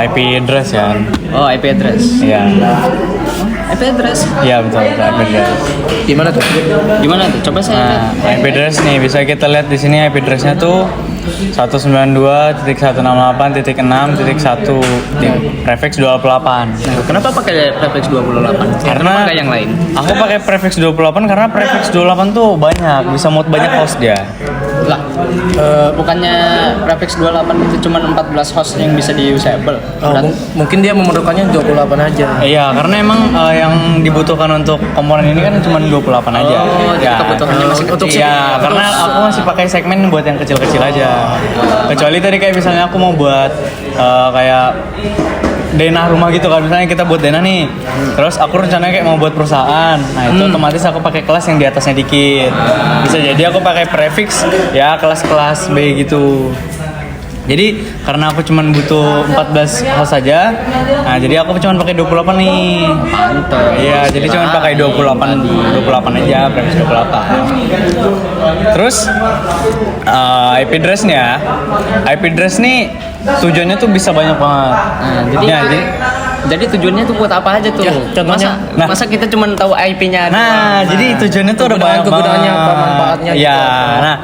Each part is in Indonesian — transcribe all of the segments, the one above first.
IP address ya. Oh, IP address. Iya. IP address. Iya betul, IP address. Gimana tuh? Gimana tuh? Coba saya. Nah, IP address nih bisa kita lihat di sini IP addressnya tuh 192.168.6.1 prefix 28. Nah, kenapa pakai prefix 28? Karena pakai yang lain. Aku pakai prefix 28 karena prefix 28 tuh banyak, bisa muat banyak host dia. Lah, bukannya prefix 28 itu cuma 14 host yang bisa di-usable? Mungkin dia memerlukannya 28 aja. Iya, karena emang yang dibutuhkan untuk komponen ini kan cuma 28 aja. Oh, jadi kebutuhannya masih kecil. Iya, karena aku masih pakai segmen buat yang kecil-kecil aja. Kecuali tadi kayak misalnya aku mau buat kayak denah rumah gitu kan, misalnya kita buat denah nih, terus aku rencananya kayak mau buat perusahaan, nah itu otomatis aku pakai kelas yang di atasnya dikit, bisa jadi aku pakai prefix ya kelas-kelas B gitu. Jadi karena aku cuman butuh 14 host saja, nah jadi aku cuman pakai 28 nih. Mantap. Iya, jadi cuman pakai 28 aja, prefix 28. Terus IP address-nya, IP address nih tujuannya tuh bisa banyak banget. Nah, jadi tujuannya tuh buat apa aja tuh? Ya, contohnya, masa kita cuma tahu IP-nya doang? Nah, jadi tujuannya tuh ada banyak banget. Kegunaannya apa, manfaatnya ya, gitu. nah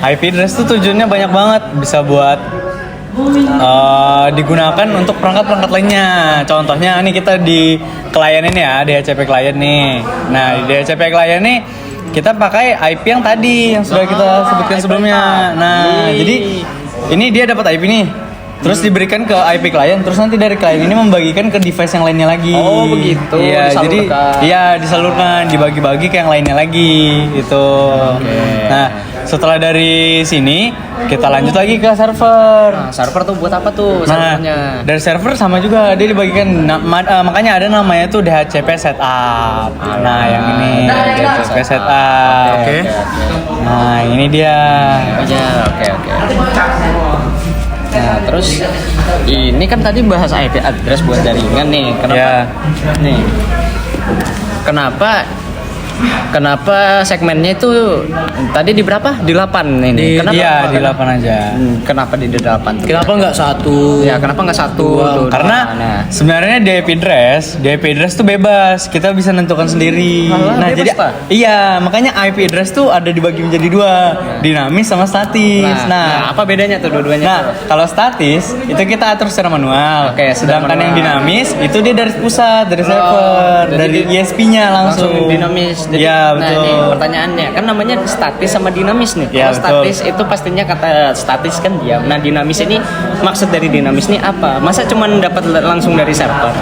IP address tuh tujuannya banyak banget, bisa buat digunakan untuk perangkat-perangkat lainnya. Contohnya nih kita di klien ini ya, DHCP klien nih. Nah, di DHCP klien nih kita pakai IP yang tadi yang sudah kita sebutkan sebelumnya. Nah, jadi ini dia dapat IP nih. Terus diberikan ke IP klien, terus nanti dari klien ini membagikan ke device yang lainnya lagi. Oh, begitu. Iya, Disalurkan. jadi iya disalurkan, dibagi-bagi ke yang lainnya lagi gitu. Nah, setelah dari sini kita lanjut lagi ke server. Nah, server tuh buat apa tuh servernya? Dari server sama juga dia dibagikan makanya ada namanya tuh DHCP setup. Nah, yang ini DHCP setup. Oke. Nah, ini dia. Ya, oke. Nah, terus ini kan tadi bahas IP address buat jaringan nih. Kenapa? Nih. Kenapa segmennya itu tadi di berapa? Di 8 ini. Kenapa? Iya, di 8 aja. Kenapa di 8? Kenapa nggak satu? Ya, kenapa nggak satu? Tuh, Karena nah. sebenarnya di IP address tuh bebas, kita bisa nentukan sendiri. Malah bebas, jadi Pak? iya, makanya IP address tuh ada dibagi menjadi dua, dinamis sama statis. Nah, apa bedanya tuh dua-duanya? Nah, kalau statis itu kita atur secara manual. Oke, secara sedangkan yang manual. dinamis itu dia dari pusat, dari server, jadi dari ISP-nya langsung. dinamis. Jadi, Iya, nah, betul. ini pertanyaannya kan namanya statis sama dinamis nih. Iya, Kalau betul. statis itu pastinya kata statis kan diam. Nah, dinamis ini maksud dari dinamis ini apa? Masa cuma dapat langsung dari server?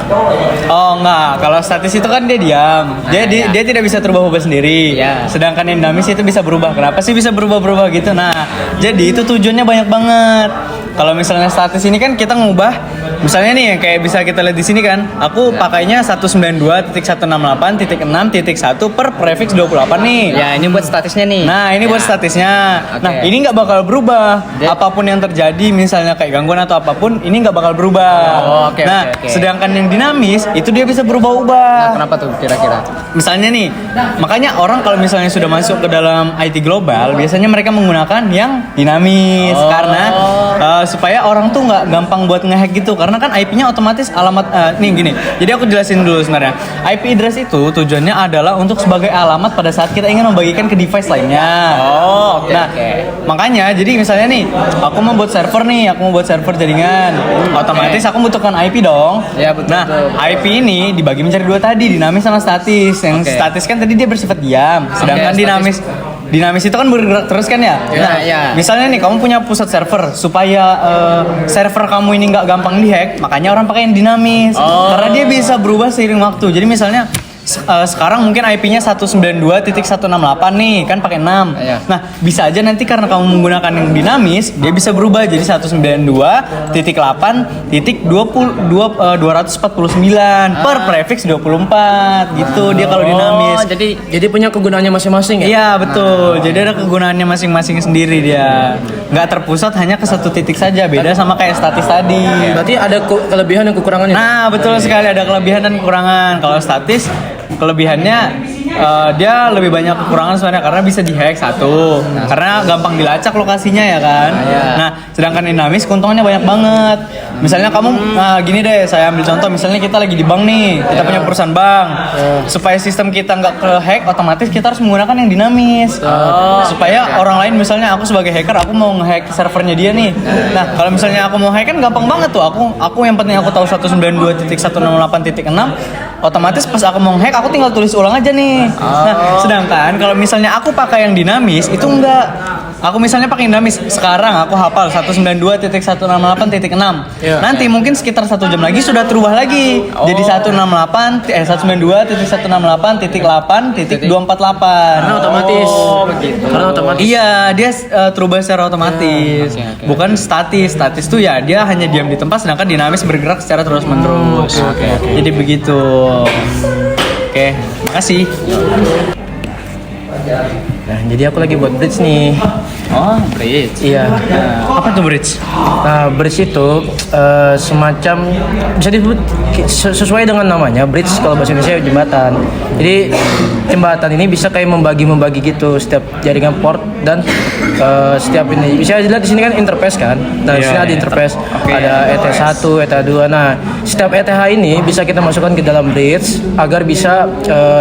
Oh enggak, kalau statis itu kan dia diam. Dia tidak bisa berubah-ubah sendiri. Iya. Sedangkan yang dinamis itu bisa berubah. Kenapa sih bisa berubah-berubah gitu? Nah, jadi itu tujuannya banyak banget. Kalau misalnya statis ini kan kita ngubah, misalnya nih yang kayak bisa kita lihat di sini kan, aku pakainya 192.168.6.1 per prefix 28 nih. Ya, ini buat statisnya nih. Nah, ini buat Ya. statisnya. Oke. Nah, ini nggak bakal berubah. Dia- Apapun yang terjadi, misalnya kayak gangguan atau apapun, ini nggak bakal berubah. Oh, oke, nah, oke. sedangkan yang dinamis itu dia bisa berubah-ubah. Nah, kenapa tuh kira-kira? Misalnya nih, makanya orang kalau misalnya sudah masuk ke dalam IT global, biasanya mereka menggunakan yang dinamis karena supaya orang tuh nggak gampang buat ngehack gitu. Karena kan IP-nya otomatis alamat nih gini. Jadi aku jelasin dulu sebenarnya. IP address itu tujuannya adalah untuk sebagai alamat pada saat kita ingin membagikan ke device lainnya. Oh, oke, Nah, oke. makanya jadi misalnya nih, aku mau buat server nih, aku mau buat server jaringan. Otomatis aku butuhkan IP dong. Ya, betul, Nah, betul. IP ini dibagi menjadi dua tadi, dinamis sama statis. Yang Oke. statis kan tadi dia bersifat diam, sedangkan statis. dinamis itu kan bergerak terus kan ya. Ya, Nah, ya. misalnya nih kamu punya pusat server supaya server kamu ini nggak gampang dihack, makanya orang pakai yang dinamis. Oh. Karena dia bisa berubah seiring waktu. Jadi misalnya sekarang mungkin IP-nya 192.168 nih, kan pakai 6. Iya. Nah, bisa aja nanti karena kamu menggunakan yang dinamis, dia bisa berubah jadi 192.8.249 per prefix 24 gitu dia kalau dinamis. Oh, Jadi punya kegunaannya masing-masing ya? Iya betul, jadi ada kegunaannya masing-masing sendiri dia. Nggak terpusat hanya ke satu titik saja, beda sama kayak statis tadi. Berarti ada kelebihan dan kekurangannya. Nah betul sekali, ada kelebihan dan kekurangan. Kalau statis, kelebihannya dia lebih banyak kekurangan sebenarnya karena bisa dihack satu, karena gampang dilacak lokasinya ya kan. Nah, sedangkan dinamis keuntungannya banyak banget. Misalnya kamu gini deh, saya ambil contoh, misalnya kita lagi di bank nih, kita punya perusahaan bank. Supaya sistem kita nggak ke-hack, otomatis kita harus menggunakan yang dinamis. Supaya orang lain, misalnya aku sebagai hacker, aku mau nge-hack servernya dia nih. Nah, kalau misalnya aku mau hack kan gampang banget tuh. Aku yang penting aku tahu 192.168.6, otomatis pas aku mau hack aku tinggal tulis ulang aja nih. Nah, sedangkan kalau misalnya aku pakai yang dinamis itu enggak. Aku misalnya pakai dinamis, sekarang aku hafal 192.168.6. Nanti mungkin sekitar 1 jam lagi sudah terubah lagi jadi 192.168.8.248. Karena otomatis. Begitu. Karena otomatis. Iya, dia terubah secara otomatis. Bukan statis. Statis tuh ya dia hanya diam di tempat, sedangkan dinamis bergerak secara terus-menerus. Jadi begitu. Oke, makasih. Nah, jadi aku lagi buat bridge nih. Oh, bridge. Iya. Apa tuh bridge? Nah, bridge itu semacam bisa disebut sesuai dengan namanya, bridge kalau bahasa Indonesia jembatan. Jadi jembatan ini bisa kayak membagi gitu setiap jaringan port dan setiap ini bisa dilihat di sini kan interface kan. Nah, di sini ada interface, ada ETH1, ETH2. Nah, setiap ETH ini bisa kita masukkan ke dalam bridge agar bisa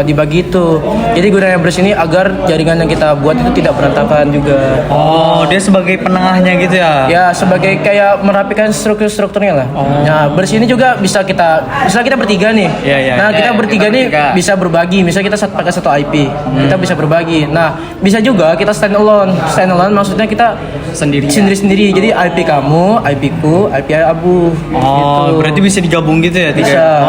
dibagi itu. Jadi gunanya bridge ini agar jaringan yang kita buat itu tidak berantakan juga. Oh, dia sebagai penengahnya gitu ya? Ya, sebagai kayak merapikan strukturnya lah. Nah, bridge ini juga bisa misalnya kita bertiga nih. Nah, kita bertiga nih bisa berbagi. Misalnya kita pakai satu IP, kita bisa berbagi. Nah, bisa juga kita stand alone. Stand alone maksudnya kita sendiri-sendiri. Jadi IP kamu, IP ku, IP Abu. Oh, gitu. berarti bisa digabung gitu ya? Bisa.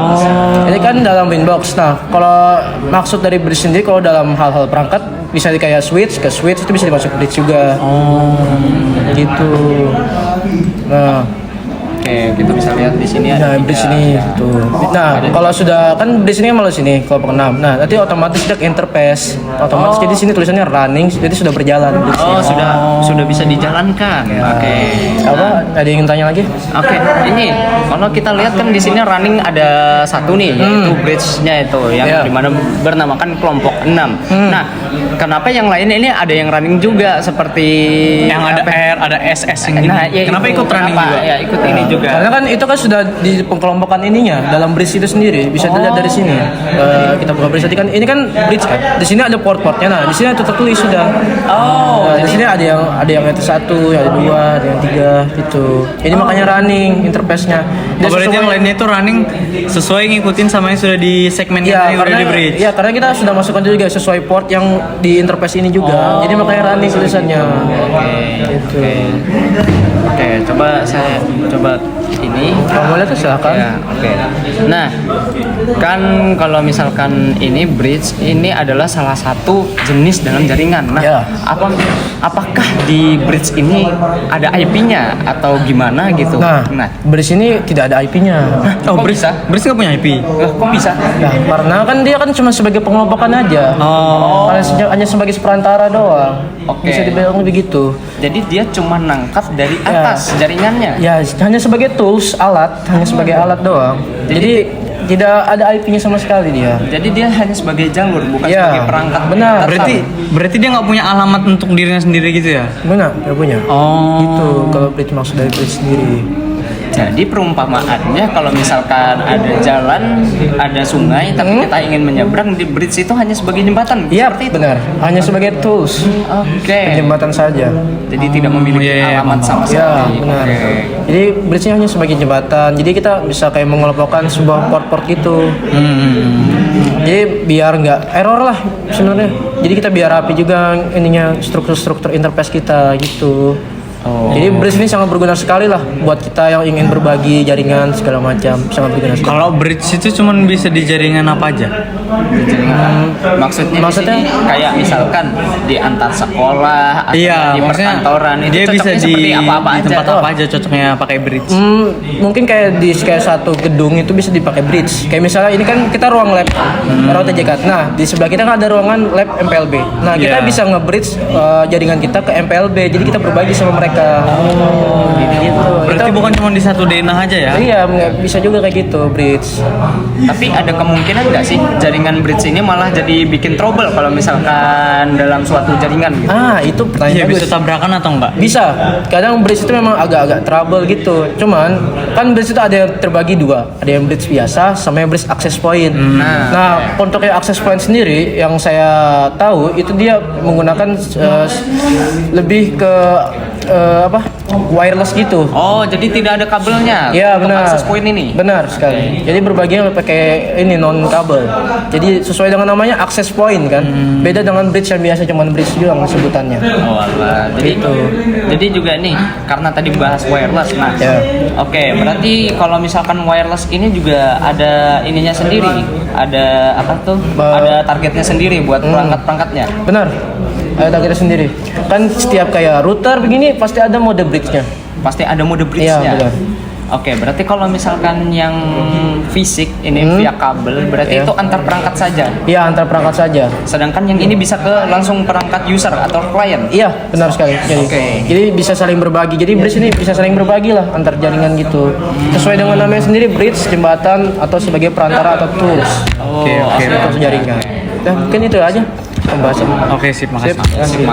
Ini kan dalam Winbox. Nah, kalau maksud dari bridge sendiri kalau dalam hal-hal perangkat bisa kayak switch itu bisa dimasuk bridge juga. Gitu. Nah, Oke, kita bisa lihat di sini ada bridge ini tuh. Nah, kalau sudah kan bridge ini kan malah sini kelompok 6. Nah, nanti otomatis dia ke interface. Otomatis jadi sini tulisannya running, jadi sudah berjalan. Oh, sudah bisa dijalankan. Oke. Apa? Ada yang ingin tanya lagi? Oke, ini kalau kita lihat kan di sini running ada satu nih, yaitu bridge-nya itu yang dimana bernamakan kelompok 6. Nah, kenapa yang lain ini ada yang running juga seperti Yang ada R, ada SS yang gini. Nah, ya Kenapa itu, ikut running kenapa? juga? Ya, ikut ini juga. Karena kan itu kan sudah di pengkelompokan ininya dalam bridge itu sendiri bisa dilihat dari sini. Kita buka bridge tadi kan ini kan bridge kan. Di sini ada port-portnya. Nah, di sini itu tertulis sudah. Nah, di sini ada yang satu, ada 2, ada yang 3 gitu. Ini makanya running interface-nya. Dia Berarti yang lainnya itu running sesuai ngikutin sama yang sudah di segmen Iya, yang udah di bridge. Iya, karena kita sudah masukkan juga sesuai port yang di interface ini juga. Jadi makanya running tulisannya. Gitu. Oke, coba saya ini. Kalau mau lihat silakan. Ya, oke. Nah, kan kalau misalkan ini bridge ini adalah salah satu jenis dalam jaringan. Nah, Ya. apakah di bridge ini ada IP-nya atau gimana gitu? Nah, bridge ini tidak ada IP-nya. Kok bisa? Bridge nggak punya IP? Kok bisa? Nah, karena kan dia kan cuma sebagai pengelompokan aja. Hanya sebagai perantara doang. Oke. Bisa dibilang begitu. Jadi dia cuma nangkap dari atas jaringannya. Ya, hanya sebagai tools, hanya sebagai alat doang. Jadi tidak ada IP-nya sama sekali dia. Jadi dia hanya sebagai jalur, bukan Ya, sebagai perangkat. benar. Berarti dia nggak punya alamat untuk dirinya sendiri gitu ya? Benar, dia punya. Gitu kalau bridge maksud dari bridge sendiri. Jadi perumpamaannya kalau misalkan ada jalan, ada sungai, tapi kita ingin menyeberang, di bridge itu hanya sebagai jembatan. Iya, seperti itu. benar. Hanya sebagai tools, Oke. jembatan saja. Jadi tidak memiliki alamat sama Ya, sekali. benar. Oke. Jadi bridge-nya hanya sebagai jembatan. Jadi kita bisa kayak mengelompokkan sebuah port-port gitu. Jadi biar nggak error lah sebenarnya. Jadi kita biar rapi juga ininya struktur-struktur interface kita gitu. Jadi bridge ini sangat berguna sekali lah buat kita yang ingin berbagi jaringan segala macam, sangat berguna sekali. Kalau bridge itu cuman bisa di jaringan apa aja? Maksudnya di sini kayak misalkan di antar sekolah atau di maksudnya perkantoran itu dia bisa cocoknya di seperti apa-apa di aja. tempat apa aja cocoknya pakai bridge. Mungkin kayak di satu gedung itu bisa dipakai bridge. Kayak misalnya ini kan kita ruang lab, ruang TJK. Nah, di sebelah kita kan ada ruangan lab MPLB. Nah, kita bisa nge-bridge jaringan kita ke MPLB. Jadi kita berbagi sama mereka mereka. Gitu. Berarti bukan cuma di satu denah aja ya? Iya, bisa juga kayak gitu bridge. Tapi ada kemungkinan nggak sih jaringan bridge ini malah jadi bikin trouble kalau misalkan dalam suatu jaringan gitu? Itu Iya, pertanyaan bisa bagus. tabrakan atau enggak? Bisa. Kadang bridge itu memang agak-agak trouble gitu. Cuman kan bridge itu ada yang terbagi dua. Ada yang bridge biasa sama yang bridge access point. Nah, untuk yang access point sendiri yang saya tahu itu dia menggunakan lebih ke wireless gitu. Oh, jadi tidak ada kabelnya Iya untuk benar. akses point ini? Benar sekali. Jadi berbaginya pakai ini non kabel. Jadi sesuai dengan namanya access point kan. Beda dengan bridge yang biasa cuman bridge doang sebutannya. Oh alah, jadi Gitu. Jadi juga nih, karena tadi bahas wireless, nah, Ya. Oke, berarti kalau misalkan wireless ini juga ada ininya sendiri, ada apa tuh? Ada targetnya sendiri buat perangkat-perangkatnya. Benar. Ada targetnya sendiri. Kan setiap kayak router begini pasti ada mode bridge-nya. Pasti ada mode Iya, bridge-nya. benar. Oke, berarti kalau misalkan yang fisik ini via kabel, berarti Iya. itu antar perangkat saja. Iya, antar perangkat saja. Sedangkan yang ini bisa ke langsung perangkat user atau klien. Iya, benar sekali. Jadi, Oke. jadi bisa saling berbagi. Jadi bridge ini bisa saling berbagi lah antar jaringan gitu. Sesuai dengan namanya sendiri bridge, jembatan atau sebagai perantara atau tools. Oke, Untuk jaringan. Nah, mungkin itu aja pembahasan. Oke, sip, makasih. Sip.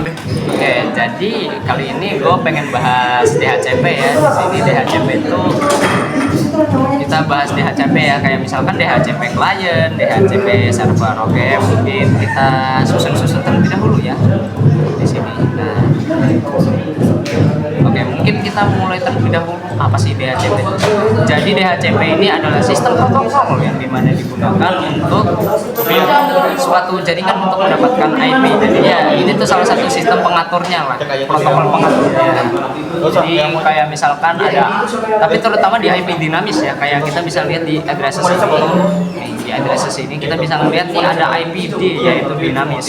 Oke, jadi kali ini gue pengen bahas DHCP ya. Di sini DHCP itu kita bahas DHCP ya, kayak misalkan DHCP client, DHCP server. Oke, mungkin kita susun-susun terlebih dahulu ya di sini. Nah, oke, mungkin kita mulai terlebih dahulu apa sih DHCP itu? Jadi DHCP ini adalah sistem protokol yang dimana digunakan untuk suatu jaringan untuk mendapatkan IP. Jadi ya ini tuh salah satu sistem pengaturnya lah, protokol pengaturnya. Jadi kayak misalkan ada, tapi terutama di IP dinamis ya, kayak kita bisa lihat di addresses ini. Nih, di addresses ini kita bisa ngeliat nih ada IP yaitu dinamis,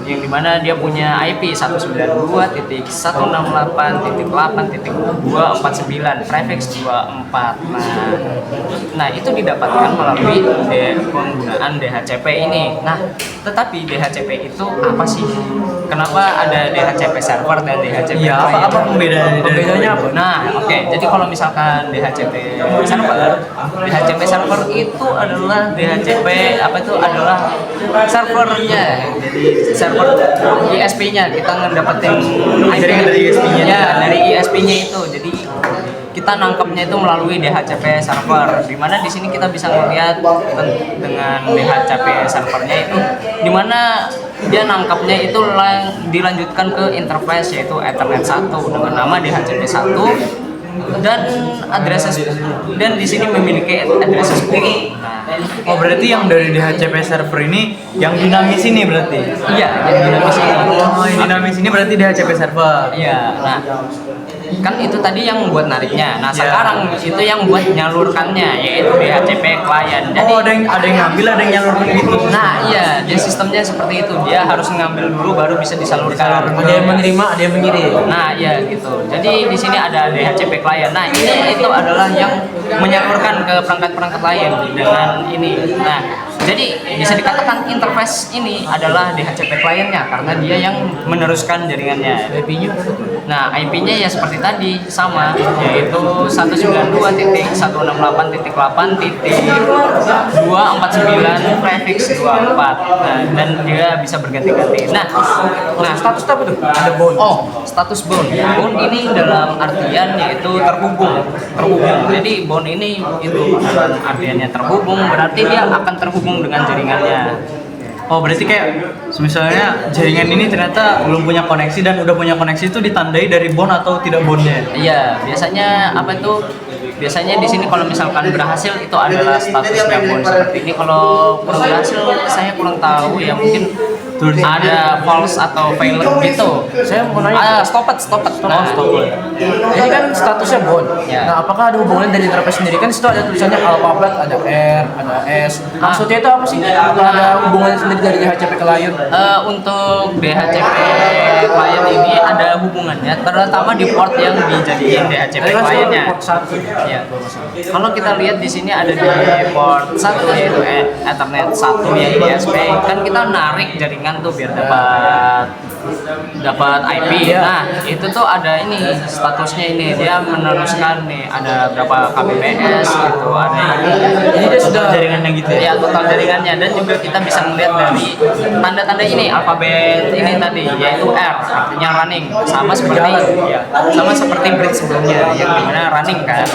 yang dimana dia punya IP 192.168.8.249 prefix 24. Nah itu didapatkan melalui penggunaan DHCP ini. Nah, tetapi DHCP itu apa sih? Kenapa ada DHCP server dan DHCP Iya, client? apa pembedanya apa? Nah, oke. Jadi kalau misalkan DHCP server itu adalah DHCP apa itu adalah servernya. Jadi server ISP-nya kita ngedapetin Jaringan dari ISP-nya. Ya, dari ISP-nya itu. Jadi kita nangkepnya itu melalui DHCP server, dimana di sini kita bisa melihat dengan DHCP servernya itu, dimana dia nangkapnya itu dilanjutkan ke interface yaitu Ethernet 1 dengan nama DHCP 1 dan addresses, dan di sini memiliki addresses book. Oh, berarti yang dari DHCP server ini yang dinamis ini berarti? Iya, yang dinamis ini. Oh, yang dinamis ini berarti DHCP server. Iya, nah kan itu tadi yang buat nariknya. Nah, Iya. sekarang itu yang buat nyalurkannya yaitu DHCP client. Jadi Oh, ada yang ngambil, ada yang nyalurkan gitu. nah, iya, dia sistemnya seperti itu. Dia harus ngambil dulu baru bisa disalurkan. Ada yang menerima, ada yang mengirim. Nah, iya gitu. Jadi di sini ada DHCP client. Nah, ini itu adalah yang menyalurkan ke perangkat-perangkat lain dengan ini. Nah, jadi bisa dikatakan interface ini adalah DHCP clientnya karena dia yang meneruskan jaringannya. IP-nya. Nah, IP-nya ya seperti tadi sama, yaitu 192.168.8.249 prefix 24. Nah, dan dia bisa berganti-ganti. Nah, Status apa tuh? Ada bond. oh, status bound. Bound ini dalam artian yaitu terhubung. Jadi bound ini itu dalam artiannya terhubung, berarti dia akan terhubung dengan jaringannya. Oh, berarti kayak misalnya jaringan ini ternyata belum punya koneksi dan udah punya koneksi itu ditandai dari bond atau tidak bondnya. Iya, biasanya apa itu? Biasanya di sini kalau misalkan berhasil itu adalah statusnya bond seperti ini. Kalau kurang berhasil saya kurang tahu ya, mungkin ada false atau failure gitu. Saya mau nanya. Stopped. Nah, Ini kan statusnya bond. Ya. Nah, apakah ada hubungan dari interface sendiri? Kan situ ada tulisannya alfabet, ada R, ada S. Maksudnya itu apa sih? Apakah ada hubungan sendiri dari DHCP client? Untuk DHCP client ini ada hubungannya, terutama di port yang dijadiin DHCP Tadi kan clientnya. port 1. Ya, kalau kita lihat di sini ada di port 1 yaitu Ethernet 1 yang ISP, kan kita narik jaringan tuh biar dapat IP. Nah, itu tuh ada ini statusnya ini dia meneruskan nih ada berapa kbps gitu, ada ini. Jadi dia sudah jaringannya gitu ya. Ya, total jaringannya dan juga kita bisa melihat dari tanda-tanda ini alfabet ini tadi yaitu R artinya running sama seperti sama seperti bridge sebelumnya yang dimana running kan.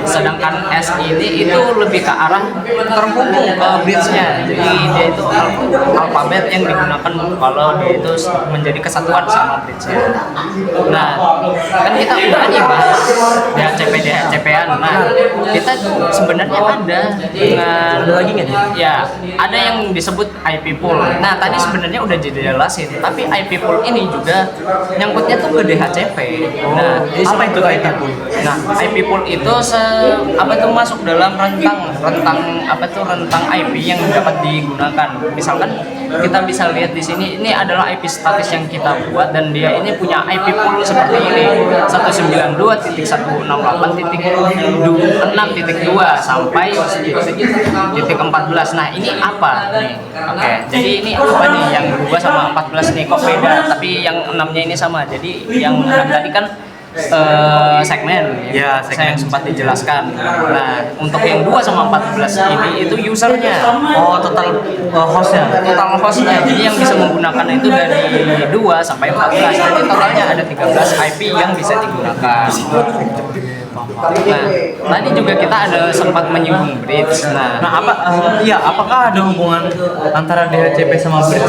Sedangkan S ini itu lebih ke arah terhubung ke bridge-nya. Jadi dia itu alfabet yang digunakan kalau dia itu menjadi kesatuan sama bridge-nya. Nah, kan kita udah nih bahas DHCP-an. Nah, kita sebenarnya ada dengan lagi nggak nih? ya ada yang disebut IP pool. Nah, tadi sebenarnya udah dijelasin, tapi IP pool ini juga nyangkutnya tuh ke DHCP. Nah, apa itu IP pool? Nah, IP pool itu apa tuh masuk dalam rentang IP yang dapat digunakan. Misalkan kita bisa lihat di sini ini adalah IP statis yang kita buat dan dia ini punya IP pool seperti ini 192.168.6.2 sampai titik 14. Nah, ini apa nih? Oke, jadi ini apa nih yang 2 sama 14 nih kok beda tapi yang 6-nya ini sama. Jadi yang 6 tadi kan segmen Ya, saya yang sempat dijelaskan. Nah, untuk yang 2 sama 14 ini itu usernya. Oh, total hostnya. Total hostnya. Jadi yang bisa menggunakan itu dari 2 sampai 14. Jadi totalnya ada 13 IP yang bisa digunakan. Nah, tadi juga kita ada sempat menyinggung bridge. Nah, Apakah ada hubungan antara DHCP sama bridge?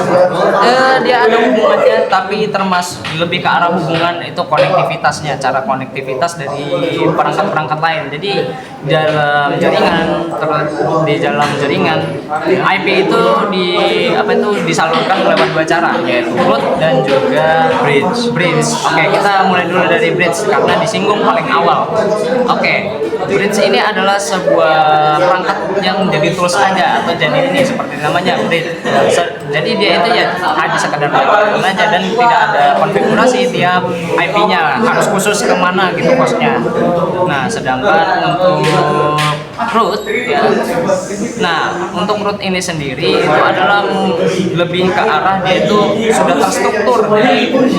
dia ada hubungannya tapi termasuk lebih ke arah hubungan itu konektivitasnya, cara konektivitas dari perangkat-perangkat lain. Jadi dalam jaringan IP itu disalurkan lewat 2 cara yaitu root dan juga bridge. Oke, kita mulai dulu dari bridge karena disinggung paling awal. Oke, bridge ini adalah sebuah perangkat yang menjadi tools aja atau jadi ini seperti namanya bridge. Jadi dia itu ya hanya sekedar telepon aja dan tidak ada konfigurasi tiap IP-nya harus khusus kemana gitu hostnya. Nah, sedangkan untuk root ya. Nah, untuk root ini sendiri itu adalah lebih ke arah dia itu sudah terstruktur.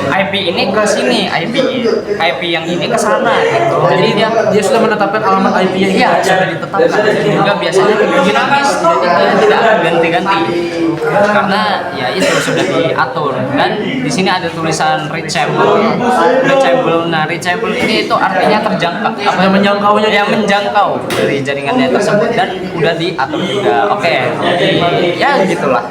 IP ini ke sini, IP yang ini ke sana gitu. Jadi dia sudah menetapkan alamat IP-nya. Iya, sudah ditetapkan. Juga biasanya dinamis, jadi dia tidak ganti-ganti. Karena ya itu sudah diatur. Dan di sini ada tulisan reachable. Nah, reachable ini itu artinya terjangkau. Apa menjangkaunya? Ya, menjangkau dari jaringannya tersebut dan udah diatur juga. Oke, jadi ya gitulah.